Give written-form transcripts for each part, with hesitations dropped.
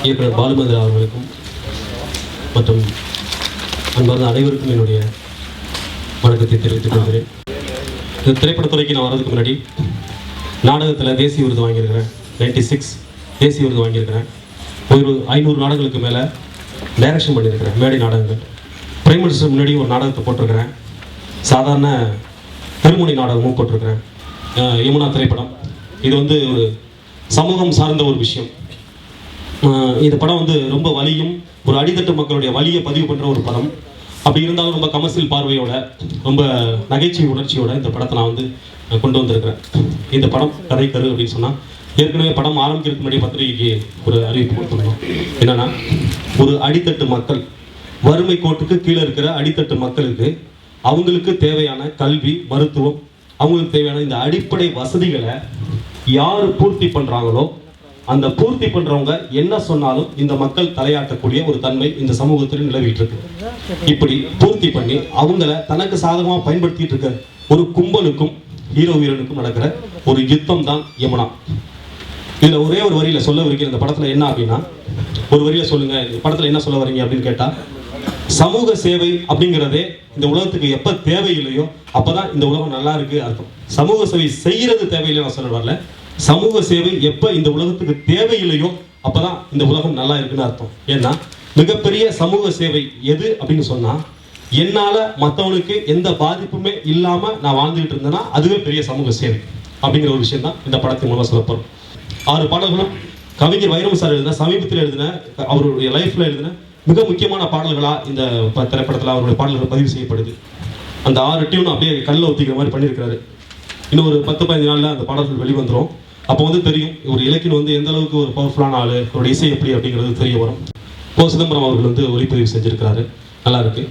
இயக்குனர் பாலுமந்திரா அவர்களுக்கும் மற்றும் அன்பார்ந்த அனைவருக்கும் என்னுடைய வணக்கத்தை தெரிவித்துக் கொள்கிறேன். இந்த திரைப்படத்துறைக்கு நான் வர்றதுக்கு முன்னாடி நாடகத்தில் தேசிய விருது வாங்கியிருக்கிறேன். 96 தேசிய விருது வாங்கியிருக்கிறேன். ஒரு 500 நாடகங்களுக்கு மேலே டைரக்ஷன் பண்ணியிருக்கிறேன். மேடை நாடகங்கள் பிரைம் மினிஸ்டர் முன்னாடி ஒரு நாடகத்தை போட்டிருக்கிறேன். சாதாரண திருமணி நாடகமும் போட்டிருக்கிறேன். யமுனா திரைப்படம் இது வந்து ஒரு சமூகம் சார்ந்த ஒரு விஷயம். இந்த படம் வந்து ரொம்ப வலியும் ஒரு அடித்தட்டு மக்களுடைய வலியை பதிவு பண்ணுற ஒரு படம். அப்படி இருந்தாலும் ரொம்ப கமர்ஷியல் பார்வையோட ரொம்ப நகைச்சுவை உணர்ச்சியோட இந்த படத்தை நான் வந்து கொண்டு வந்திருக்கிறேன். இந்த படம் கதை கரு அப்படின்னு சொன்னால் ஏற்கனவே படம் ஆரம்பிக்கிறதுக்கு முன்னாடி பத்திரிகைக்கு ஒரு அறிவிப்பு கொடுத்துருந்தோம். என்னென்னா, ஒரு அடித்தட்டு மக்கள், வறுமை கோட்டுக்கு கீழே இருக்கிற அடித்தட்டு மக்களுக்கு அவங்களுக்கு தேவையான கல்வி, மருத்துவம், அவங்களுக்கு தேவையான இந்த அடிப்படை வசதிகளை யார் பூர்த்தி பண்ணுறாங்களோ அந்த பூர்த்தி பண்ணுறவங்க என்ன சொன்னாலும் இந்த மக்கள் தலையாட்டக்கூடிய ஒரு தன்மை இந்த சமூகத்தில் நிலவிட்டு இருக்கு. இப்படி பூர்த்தி பண்ணி அவங்கள தனக்கு சாதகமாக பயன்படுத்திட்டு இருக்க ஒரு கும்பலுக்கும் ஹீரோ வீரனுக்கும் நடக்கிற ஒரு யுத்தம் தான் யமுனா. இதில் ஒரே ஒரு வரியில் சொல்ல வரீங்க இந்த படத்தில் என்ன அப்படின்னா, ஒரு வரியில் சொல்லுங்க இந்த படத்தில் என்ன சொல்ல வரீங்க அப்படின்னு கேட்டால், சமூக சேவை அப்படிங்கிறதே இந்த உலகத்துக்கு எப்போ தேவையில்லையோ அப்போதான் இந்த உலகம் நல்லா இருக்கு அர்த்தம். சமூக சேவை செய்கிறது தேவையில்லை நான் சொல்ல வரல. சமூக சேவை எப்போ இந்த உலகத்துக்கு தேவையில்லையோ அப்போதான் இந்த உலகம் நல்லா இருக்குன்னு அர்த்தம். ஏன்னா மிகப்பெரிய சமூக சேவை எது அப்படின்னு சொன்னால், என்னால் மற்றவனுக்கு எந்த பாதிப்புமே இல்லாமல் நான் வாழ்ந்துகிட்டு இருந்தேன்னா அதுவே பெரிய சமூக சேவை அப்படிங்கிற ஒரு விஷயம் தான் இந்த படத்தின் மூலம் சொல்லப்படும். 6 பாடல்களும் கவிஞர் வைரம் சார் எழுதின, சமீபத்தில் எழுதின, அவருடைய லைஃப்பில் எழுதின மிக முக்கியமான பாடல்களாக இந்த திரைப்படத்தில் அவருடைய பாடல்கள் பதிவு செய்யப்படுது. அந்த 6 டியூன் அப்படியே கல்லில் ஊற்றிக்கிற மாதிரி பண்ணியிருக்கிறாரு. இன்னும் ஒரு 10-15 நாளில் அந்த பாடல்கள் வெளிவந்துடும். அப்போ வந்து தெரியும் ஒரு இலக்கியம் வந்து எந்த அளவுக்கு ஒரு பவர்ஃபுல்லான ஆள், அவருடைய இசை எப்படி அப்படிங்கிறது தெரிய வரும். சிதம்பரம் அவர்கள் வந்து ஒளிப்பதிவு செஞ்சுருக்கிறாரு, நல்லா இருக்கு.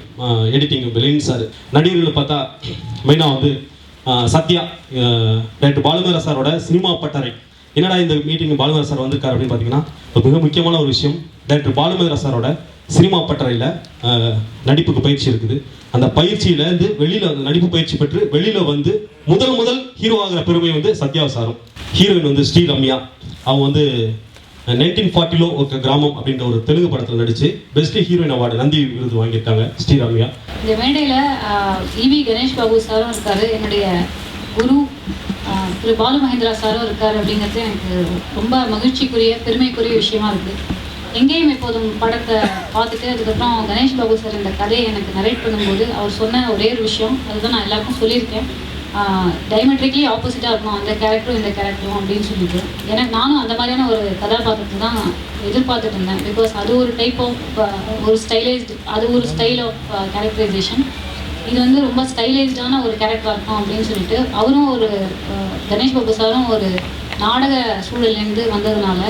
எடிட்டிங் பெலின் சார். நடிகர்கள் பார்த்தா மெயினாக வந்து சத்யா, டாக்டர் பாலுமந்திரா சாரோட சினிமா பட்டறை. என்னடா இந்த மீட்டிங் பாலுமந்திரா சார் வந்திருக்காரு அப்படின்னு பார்த்தீங்கன்னா, ஒரு மிக முக்கியமான ஒரு விஷயம். டாக்டர் பாலுமந்திரா சாரோட சினிமா பட்டறையில் நடிப்புக்கு பயிற்சி இருக்குது. அந்த பயிற்சியிலேருந்து வெளியில் அந்த நடிப்பு பயிற்சி பெற்று வெளியில் வந்து முதல் ஹீரோ ஆகிற பெருமை வந்து சத்யா சாரும். ஹீரோயின் வந்து ஸ்ரீ ரம்யா. அவங்க வந்து 1940 ஒரு கிராமம் அப்படின்ற ஒரு தெலுங்கு படத்தில் நடித்து பெஸ்ட் ஹீரோயின் அவார்டு நந்தி விருது வாங்கியிருக்காங்க ஸ்ரீ ரம்யா. இந்த மேடையில் ஈவி கணேஷ் பாபு சாரும் இருக்காரு, என்னுடைய குரு திரு பாலு மகேந்திரா சாரும் இருக்கார். அப்படிங்கிறது எனக்கு ரொம்ப மகிழ்ச்சிக்குரிய பெருமைக்குரிய விஷயமா இருக்குது. எங்கேயும் எப்போதும் படத்தை பார்த்துட்டு அதுக்கப்புறம் கணேஷ் பாபு சார் இந்த கதையை எனக்கு நரேட் பண்ணும்போது அவர் சொன்ன ஒரே ஒரு விஷயம், அதுதான் நான் எல்லாருக்கும் சொல்லியிருக்கேன், டைமெட்ரிக்லி ஆப்போசிட்டாக இருக்கணும் அந்த கேரக்டரும் இந்த கேரக்டரும் அப்படின்னு சொல்லிட்டு. ஏன்னா நானும் அந்த மாதிரியான ஒரு கதாபாத்திரத்தை தான் எதிர்பார்த்துட்டு இருந்தேன். பிகாஸ் அது ஒரு டைப் ஆஃப் ஒரு ஸ்டைலைஸ்டு, அது ஒரு ஸ்டைல் ஆஃப் கேரக்டரைசேஷன். இது வந்து ரொம்ப ஸ்டைலைஸ்டான ஒரு கேரக்டராக இருக்கும் அப்படின்னு சொல்லிட்டு அவரும் ஒரு கணேஷ் பாபு சாரும் ஒரு நாடக சூழல்லேருந்து வந்ததுனால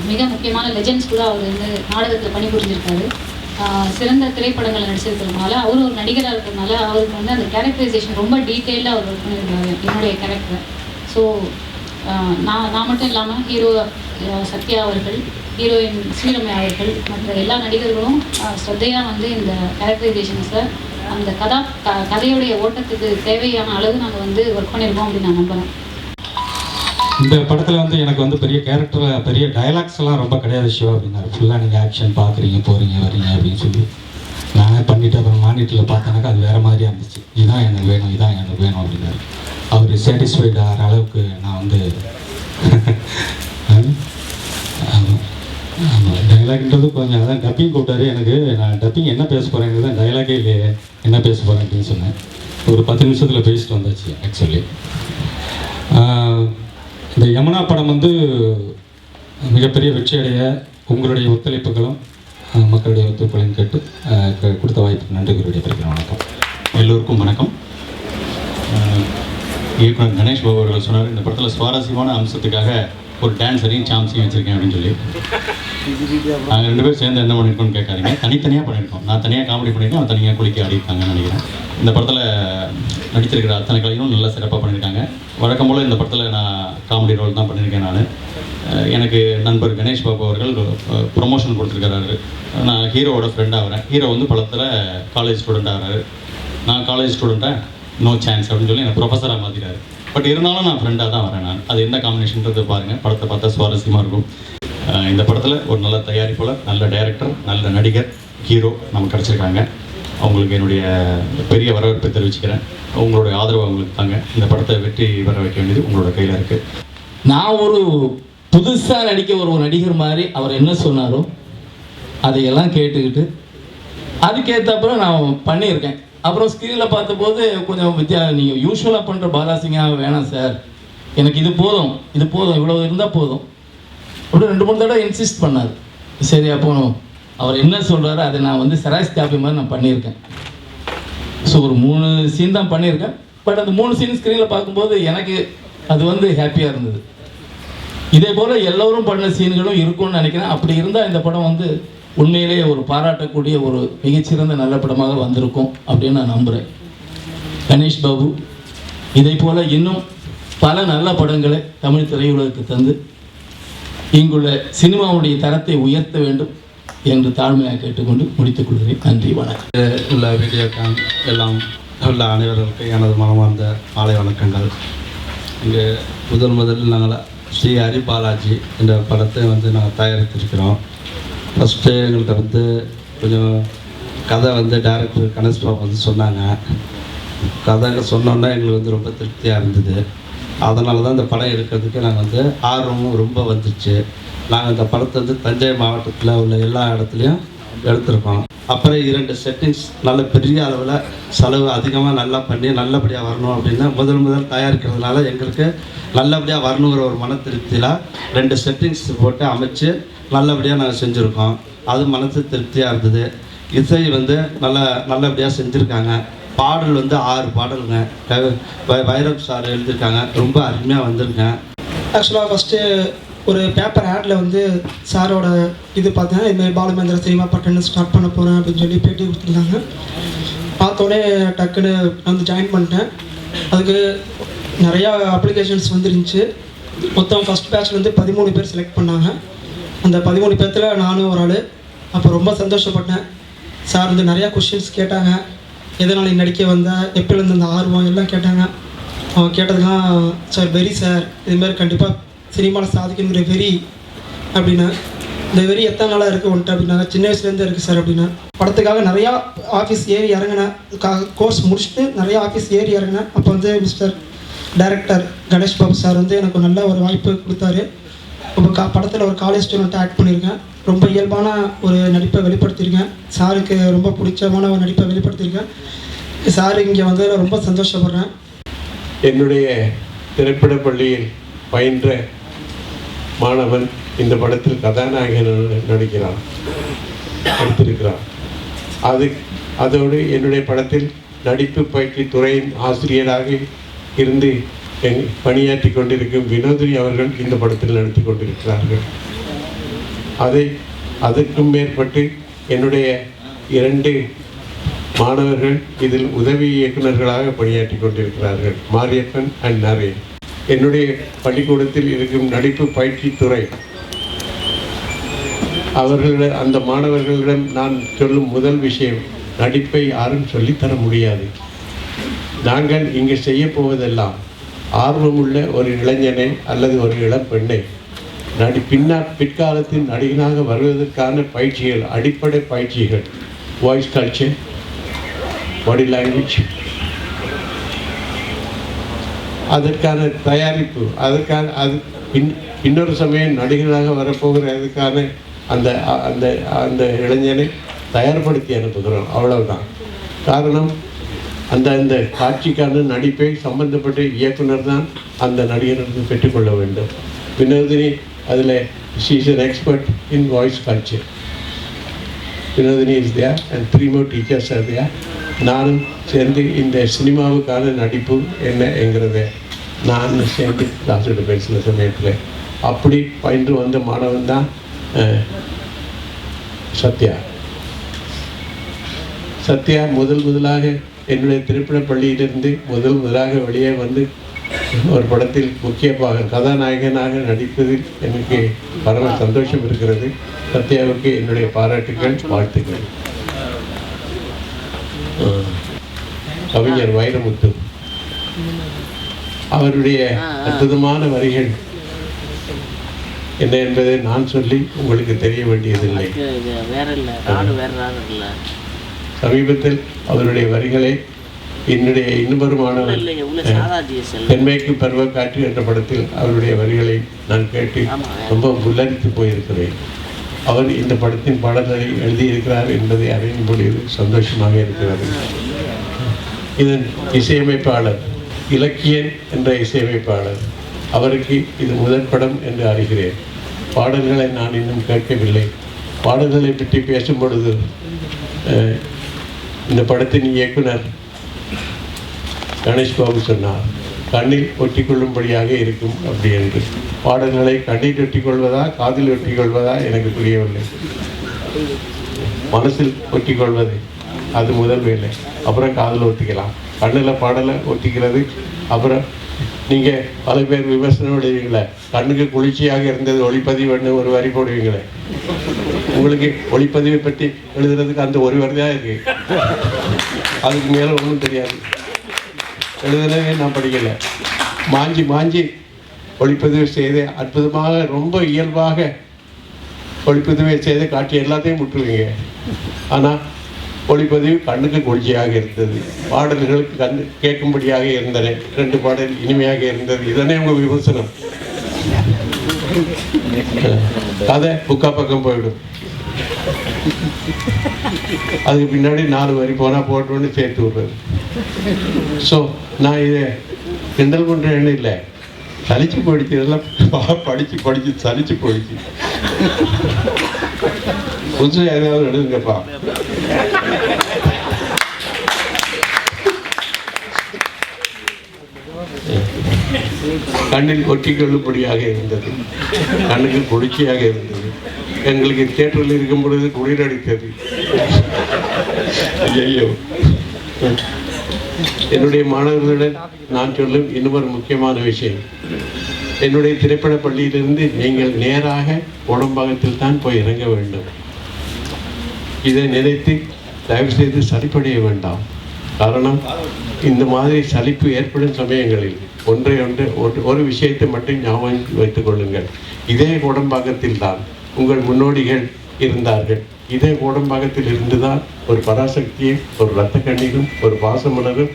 மிக முக்கியமான லெஜெண்ட்ஸ் கூட அவர் வந்து நாடகத்தில் பணிபுரிஞ்சிருக்காரு. சிறந்த திரைப்படங்கள் நடிச்சிருக்கிறதுனால அவரும் ஒரு நடிகராக இருக்கிறதுனால அவருக்கு வந்து அந்த கேரக்டரைசேஷன் ரொம்ப டீட்டெயிலாக அவர் ஒர்க் பண்ணியிருக்காரு என்னுடைய கேரக்டரை. ஸோ நான் மட்டும் இல்லாமல் ஹீரோ சத்யா அவர்கள், ஹீரோயின் ஸ்ரீரம்யா அவர்கள், மற்ற எல்லா நடிகர்களும் ஸ்ரத்தையாக வந்து இந்த கேரக்டரைசேஷன்ஸை அந்த கதையுடைய ஓட்டத்துக்கு தேவையான அளவு நாங்கள் வந்து ஒர்க் பண்ணியிருக்கோம் அப்படின்னு நான் நம்புகிறேன். இந்த படத்தில் வந்து எனக்கு வந்து பெரிய கேரக்டரில் பெரிய டைலாக்ஸ் எல்லாம் ரொம்ப கிடையாது சிவா அப்படின்னாரு. ஃபுல்லாக நீங்கள் ஆக்ஷன் பார்க்குறீங்க, போகிறீங்க, வரீங்க அப்படின்னு சொல்லி நானே பண்ணிவிட்டு அப்புறம் மானிட்டரில் பார்த்தேனாக்கா அது வேறு மாதிரியாக இருந்துச்சு. இதுதான் எனக்கு வேணும், இதான் எனக்கு வேணும் அப்படின்னாரு. அவர் சாட்டிஸ்ஃபைட் ஆகிற அளவுக்கு நான் வந்து ஆமாம் டைலாக்ன்றது கொஞ்சம் அதான் டப்பிங் கூப்பிட்டாரு. எனக்கு நான் டப்பிங் என்ன பேச போகிறேங்கிறது தான் டைலாகே இல்லையே, என்ன பேச போகிறேன் அப்படின்னு சொன்னேன். ஒரு 10 நிமிஷத்தில் பேசிட்டு வந்தாச்சு. ஆக்சுவலி இந்த யமுனா படம் வந்து மிகப்பெரிய வெற்றி அடைய உங்களுடைய ஒத்துழைப்புகளும் மக்களுடைய ஒத்துழைப்புகளையும் கேட்டு கொடுத்த வாய்ப்புக்கு நன்றி கூறி விடைபெறுகிறேன். வணக்கம். எல்லோருக்கும் வணக்கம். இயக்குனர் கணேஷ் பாபு அவர்கள் சொன்னார், இந்த படத்தில் சுவாரஸ்யமான அம்சத்துக்காக ஒரு டான்ஸரையும் சாம்ஸையும் வச்சுருக்கேன் அப்படின்னு சொல்லி. நாங்கள் 2 பேரும் சேர்ந்து என்ன பண்ணியிருக்கோம்னு கேட்காதீங்க, தனித்தனியாக பண்ணியிருக்கோம். நான் தனியாக காமெடி பண்ணியிருக்கேன், அவன் தனியாக குளிக்க ஆடிருக்காங்கன்னு நினைக்கிறேன். இந்த படத்தில் நடித்திருக்கிற அத்தனை கலையும் நல்லா சிறப்பாக பண்ணியிருக்காங்க. வழக்கம் போல் இந்த படத்தில் நான் காமெடி ரோல் தான் பண்ணியிருக்கேன். நான் எனக்கு நண்பர் கணேஷ் பாபு அவர்கள் ப்ரொமோஷன் கொடுத்துருக்கிறாரு. நான் ஹீரோவோட ஃப்ரெண்டாக வரேன். ஹீரோ வந்து படத்தில் காலேஜ் ஸ்டூடெண்ட் ஆகிறாரு. நான் காலேஜ் ஸ்டூடெண்ட்டாக நோ சான்ஸ் அப்படின்னு சொல்லி எனக்கு ப்ரொஃபஸராக மாற்றிட்டாரு. பட் இருந்தாலும் நான் ஃப்ரெண்டாக தான் வரேன். நான் அது எந்த காம்பினேஷன்றது பாருங்கள், படத்தை பார்த்தா சுவாரஸ்யமாக இருக்கும். இந்த படத்தில் ஒரு நல்ல தயாரிப்பாளர், நல்ல டைரக்டர், நல்ல நடிகர், ஹீரோ நமக்கு கிடச்சிருக்காங்க. அவங்களுக்கு என்னுடைய பெரிய வரவேற்பை தெரிவிச்சுக்கிறேன். உங்களுடைய ஆதரவு அவங்களுக்கு தாங்க. இந்த படத்தை வெற்றி பெற வைக்க வேண்டியது உங்களோட கையில் இருக்குது. நான் ஒரு புதுசாக நடிக்க ஒரு நடிகர் மாதிரி அவர் என்ன சொன்னாரோ அதையெல்லாம் கேட்டுக்கிட்டு அதுக்கேற்றப்ப நான் பண்ணியிருக்கேன். அப்புறம் ஸ்க்ரீனில் பார்த்தபோது கொஞ்சம் நீங்கள் யூஸ்வலாக பண்ணுற பாலாசிங்காக வேணாம் சார், எனக்கு இது போதும் இவ்வளோ இருந்தால் போதும் அப்படி 2-3 தடவை இன்சிஸ்ட் பண்ணார். சரி, அப்போ அவர் என்ன சொல்கிறாரோ அதை நான் செராக்ஸ் காப்பி மாதிரி நான் பண்ணியிருக்கேன். ஸோ ஒரு 3 சீன் தான் பண்ணியிருக்கேன். பட் அந்த 3 சீன் ஸ்க்ரீனில் பார்க்கும்போது எனக்கு அது ஹாப்பியாக இருந்தது. இதே போல் எல்லோரும் பண்ண சீன்களும் இருக்கும்னு நினைக்கிறேன். அப்படி இருந்தால் இந்த படம் உண்மையிலேயே ஒரு பாராட்டக்கூடிய ஒரு மிகச்சிறந்த நல்ல படமாக வந்திருக்கும் அப்படின்னு நான் நம்புகிறேன். கணேஷ் பாபு இதை போல் இன்னும் பல நல்ல படங்களை தமிழ் திரையுலகுக்கு தந்து இங்குள்ள சினிமாவுடைய தரத்தை உயர்த்த வேண்டும் என்று தாழ்மையாக கேட்டுக்கொண்டு முடித்துக் கொள்கிறேன். நன்றி, வணக்கம். உள்ள வீடியோக்கான் எல்லாம் உள்ள அனைவர்களுக்கு எனது மனமார்ந்த மாலை வணக்கங்கள். இங்கே முதலில் நாங்கள் ஸ்ரீ ஹரி பாலாஜி இந்த படத்தை நாங்கள் தயாரித்திருக்கிறோம். ஃபஸ்ட்டு எங்கள்கிட்ட கொஞ்சம் கதை டைரக்டர் கணேஷ் பாபு சொன்னாங்க. கதை சொன்னோன்னா எங்களுக்கு ரொம்ப திருப்தியாக இருந்தது. அதனால தான் இந்த படம் எடுக்கிறதுக்கு நாங்கள் ஆர்வமும் ரொம்ப வந்துச்சு. நாங்கள் இந்த படத்தை தஞ்சை மாவட்டத்தில் உள்ள எல்லா இடத்துலையும் எடுத்திருக்கோம். அப்புறம் 2 செட்டிங்ஸ் நல்ல பெரிய அளவில் செலவு அதிகமாக நல்லா பண்ணி நல்லபடியாக வரணும் அப்படின்னா முதல் தயாரிக்கிறதுனால எங்களுக்கு நல்லபடியாக வரணுங்கிற ஒரு மன திருப்தியில் 2 செட்டிங்ஸ் போட்டு அமைச்சு நல்லபடியாக நாங்கள் செஞ்சுருக்கோம். அது மனசு திருப்தியாக இருந்தது. இசை நல்லபடியாக செஞ்சுருக்காங்க. பாடல் 6 பாடலுங்க வைரப் சார் எழுதியிருக்காங்க. ரொம்ப அருமையாக வந்திருக்கேன். ஆக்சுவலாக ஃபஸ்ட்டு ஒரு பேப்பர் ஆடில் சாரோட இது பார்த்தேன். இதுமாதிரி பாலுமேந்திரா சினிமா பட்டன்னு ஸ்டார்ட் பண்ண போகிறேன் அப்படின்னு சொல்லி பேட்டி கொடுத்துருந்தாங்க. பார்த்தோன்னே டக்குன்னு ஜாயின் பண்ணிட்டேன். அதுக்கு நிறையா அப்ளிகேஷன்ஸ் இருந்துச்சு. மொத்தம் ஃபஸ்ட் பேட்ச் 13 பேர் செலக்ட் பண்ணாங்க. அந்த 13 பேர்த்தில் நானும் ஒரு ஆள். அப்போ ரொம்ப சந்தோஷப்பட்டேன். சார் நிறையா கொஷின்ஸ் கேட்டாங்க. எதனால் நடிக்க வந்தால் எப்போலேருந்து அந்த ஆர்வம் எல்லாம் கேட்டாங்க. அவங்க கேட்டதுலாம் சார் வெரி சார் இதுமாரி கண்டிப்பாக சினிமாவில் சாதிக்கணுங்கிற வெறி அப்படின்னா, இந்த வெறி எத்தனை நாளாக இருக்குது வந்துட்டு அப்படின்னாங்க. சின்ன வயசுலேருந்தே இருக்குது சார் அப்படின்னா. படத்துக்காக நிறையா ஆஃபீஸ் ஏறி இறங்கினேன். கோர்ஸ் முடிச்சுட்டு நிறையா ஆஃபீஸ் ஏறி இறங்கினேன். அப்போ mister director Ganesh Babu sir எனக்கு நல்ல ஒரு வாய்ப்பு கொடுத்தாரு. இப்போ படத்தில் ஒரு காலேஜ் ஸ்டூடெண்ட்டாக ஆக்ட் பண்ணியிருக்கேன். ரொம்ப இயல்பான ஒரு நடிப்பை வெளிப்படுத்தியிருக்கேன். சாருக்கு ரொம்ப பிடிச்சமான ஒரு நடிப்பை வெளிப்படுத்தியிருக்கேன். சார் இங்கே ரொம்ப சந்தோஷப்படுறேன். என்னுடைய திரைப்பட பள்ளியில் பயின்ற மாணவன் இந்த படத்தில் கதாநாயகன் நடித்திருக்கிறான். அதோடு என்னுடைய படத்தில் நடிப்பு பயிற்சி துறையின் ஆசிரியராக இருந்து பணியாற்றி கொண்டிருக்கும் வினோதினி அவர்கள் இந்த படத்தில் நடித்து கொண்டிருக்கிறார்கள். அதற்கும் மேற்பட்டு என்னுடைய 2 மாணவர்கள் இதில் உதவி இயக்குநர்களாக பணியாற்றி கொண்டிருக்கிறார்கள், மாரியப்பன் அண்ட் நரேன். என்னுடைய பள்ளிக்கூடத்தில் இருக்கும் நடிப்பு பயிற்சி துறை அந்த மாணவர்களிடம் நான் சொல்லும் முதல் விஷயம், நடிப்பை யாரும் சொல்லித்தர முடியாது. நாங்கள் இங்கே செய்ய போவதெல்லாம் ஆர்வமுள்ள ஒரு இளைஞனை அல்லது ஒரு இளம்பெண்ணை பிற்காலத்தில் நடிகனாக வருவதற்கான பயிற்சிகள், அடிப்படை பயிற்சிகள், வாய்ஸ் கல்ச்சர், பாடி லாங்குவேஜ், அதற்கான தயாரிப்பு, இன்னொரு சமயம் நடிகராக வரப்போகிறதுக்கான அந்த அந்த அந்த இளைஞனை தயார்படுத்தி அனுப்புகிறோம். அவ்வளவுதான் காரணம். அந்த காட்சிக்கான நடிப்பை சம்பந்தப்பட்ட இயக்குனர் தான் அந்த நடிகருக்கு பெற்றுக்கொள்ள வேண்டும். வினோதினி அதில் she is an expert in voice culture. Vinodhini is there and 3 more teachers are there. நானும் சேர்ந்து இந்த சினிமாவுக்கான நடிப்பு என்னங்கிறத நான் சேர்ந்து கிளாஸோட பேசின சமயத்தில் அப்படி பயின்று வந்த மாணவன் தான் சத்யா. சத்யா முதலாக என்னுடைய திரைப்பட பள்ளியிலிருந்து முதலாக வெளியே வந்து ஒரு படத்தில் முக்கிய கதாநாயகனாக நடிப்பதில் எனக்கு பரம சந்தோஷம் இருக்கிறது. சத்யாவுக்கு என்னுடைய பாராட்டுகள், வாழ்த்துக்கள். கவிஞர் வைரமுத்து அவருடைய அற்புதமான வரிகள் என்ன என்பதை நான் சொல்லி உங்களுக்கு தெரிய வேண்டியதில்லை. சமீபத்தில் அவருடைய வரிகளை என்னுடைய இன்னொருமானவர் தென்மேற்கு பருவ காற்று என்ற படத்தில் அவருடைய வரிகளை நான் கேட்டு ரொம்ப புல்லரித்து போயிருக்கிறேன். அவர் இந்த படத்தின் பாடல்களை எழுதியிருக்கிறார் என்பதை அறியும் பொழுது சந்தோஷமாக இருக்கிறது. இதன் இசையமைப்பாளர் இலக்கியன் என்ற இசையமைப்பாளர், அவருக்கு இது முதல் படம் என்று அறிகிறேன். பாடல்களை நான் இன்னும் கேட்கவில்லை. பாடல்களை பற்றி பேசும் பொழுது இந்த படத்தின் இயக்குனர் கணேஷ் பாபு சொன்னார், கண்ணில் ஒட்டிக்கொள்ளும்படியாக இருக்கும் அப்படி என்று. பாடல்களை கண்ணில் ஒட்டிக்கொள்வதா காதில் ஒட்டிக்கொள்வதா எனக்கு புரியவில்லை. மனசில் ஒட்டிக்கொள்வது அது முதல் வேலை, அப்புறம் காதில் ஒட்டிக்கலாம். கண்ணில் பாடலை ஒட்டிக்கிறது. அப்புறம் நீங்கள் பல பேர் விமர்சனம் எழுதுவீங்களே, கண்ணுக்கு குளிர்ச்சியாக இருந்தது ஒளிப்பதிவுன்னு ஒரு வரி போடுவீங்களே. உங்களுக்கு ஒளிப்பதிவை பற்றி எழுதுறதுக்கு அந்த ஒரு வரி தான் இருக்குது, அதுக்கு மேலே ஒன்றும் தெரியாது. எழுதுனதே நான் படிக்கலை. மாஞ்சி ஒளிப்பதிவு செய்து அற்புதமாக ரொம்ப இயல்பாக ஒளிப்பதிவை செய்து காட்சி எல்லாத்தையும் விட்டுருவீங்க. ஆனால் ஒளிப்பதிவு கண்ணுக்கு குளிர்ச்சியாக இருந்தது, பாடல்களுக்கு கண்ணு கேட்கும்படியாக இருந்தன, 2 பாடல் இனிமையாக இருந்தது. இதனே உங்கள் விமர்சனம். கதை புக்கா பக்கம் போயிடும். அதுக்கு பின்னாடி 4 வரி போனால் போட்டோன்னு சேர்த்து விடுறது. ஸோ நான் இதை கிண்டல் பண்ணுறேன்னு இல்லை, சலிச்சு போயிடுச்சு. இதெல்லாம் படித்து சலிச்சு போயிடுச்சு. புதுசாக ஏதாவது எழுதுங்கப்பா. கண்ணில் ஒட்டிக்கொள்ளும்படியாக இருந்தது, கண்ணுக்கு குளிர்ச்சியாக இருந்தது. எங்களுக்கு தியேட்டரில் இருக்கும் பொழுது குளிர் அடித்தது. ஐயோ, என்னுடைய மாணவர்களுடன் நான் சொல்லும் இன்னொரு முக்கியமான விஷயம், என்னுடைய திரைப்பட பள்ளியிலிருந்து நீங்கள் நேராக கோடம்பாக்கத்தில் தான் போய் இறங்க வேண்டும். இதை நினைத்து தயவு செய்து சலிப்படைய வேண்டாம். காரணம், இந்த மாதிரி சலிப்பு ஏற்படும் சமயங்களில் ஒரு விஷயத்தை மட்டும் ஞாபகம் வைத்துக் கொள்ளுங்கள். இதே கோடம்பாக்கத்தில் தான் உங்கள் முன்னோடிகள் இருந்தார்கள். இதே கோடம்பாக்கத்தில் இருந்துதான் ஒரு பராசக்தியும், ஒரு இரத்த கண்ணீரும், ஒரு பாசமலரும்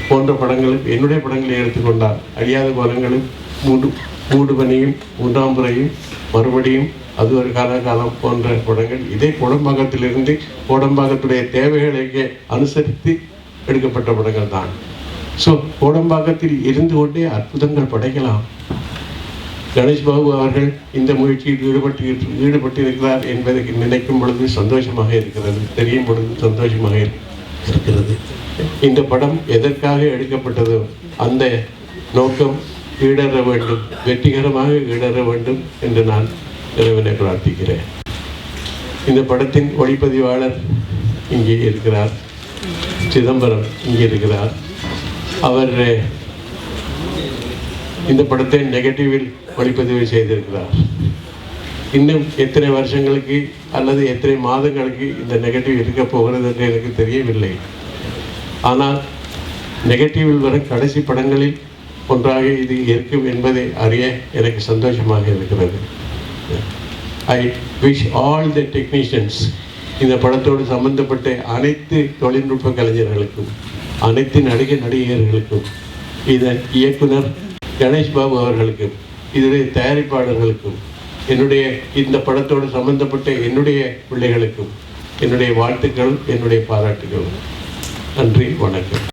போன்ற படங்களும், என்னுடைய படங்களை எடுத்துக்கொண்டால் அழியாத கோலங்களும், மூடுபனியும், 3ஆம் முறையும், மறுபடியும் அது ஒரு காலம் போன்ற படங்கள் இதே கோடம்பாக்கத்திலிருந்து கோடம்பாக்கத்துடைய தேவைகளுக்கு அனுசரித்து எடுக்கப்பட்ட படங்கள் தான். ஸோ கோடம்பாக்கத்தில் இருந்து கொண்டே அற்புதங்கள் படைக்கலாம். கணேஷ் பாபு அவர்கள் இந்த முயற்சியில் ஈடுபட்டிருக்கிறார் என்பதை நினைக்கும் பொழுது சந்தோஷமாக இருக்கிறது, தெரியும் பொழுது சந்தோஷமாக இருக்கிறது. இந்த படம் எதற்காக எடுக்கப்பட்டதோ அந்த நோக்கம் ஈடற வேண்டும், வெற்றிகரமாக ஈடற வேண்டும் என்று நான் இறைவனை பிரார்த்திக்கிறேன். இந்த படத்தின் ஒளிப்பதிவாளர் இங்கே இருக்கிறார், சிதம்பரம் இங்கே இருக்கிறார். அவர் இந்த படத்தை நெகட்டிவில் ஒளிப்பதிவு செய்திருக்கிறார். இன்னும் எத்தனை வருஷங்களுக்கு அல்லது எத்தனை மாதங்களுக்கு இந்த நெகட்டிவ் இருக்க போகிறது என்று எனக்கு தெரியவில்லை. ஆனால் நெகட்டிவில் வர கடைசி படங்களில் ஒன்றாக இது இருக்கும் என்பதை அறிய எனக்கு சந்தோஷமாக இருக்கிறது. I wish all the technicians, இந்த படத்தோடு சம்பந்தப்பட்ட அனைத்து தொழில்நுட்ப கலைஞர்களுக்கும், அனைத்து நடிகர்களுக்கும், இதன் இயக்குனர் கணேஷ் பாபு அவர்களுக்கும், இதனுடைய தயாரிப்பாளர்களுக்கும், என்னுடைய இந்த படத்தோடு சம்பந்தப்பட்ட என்னுடைய பிள்ளைகளுக்கும் என்னுடைய வாழ்த்துக்கள், என்னுடைய பாராட்டுகள். நன்றி, வணக்கம்.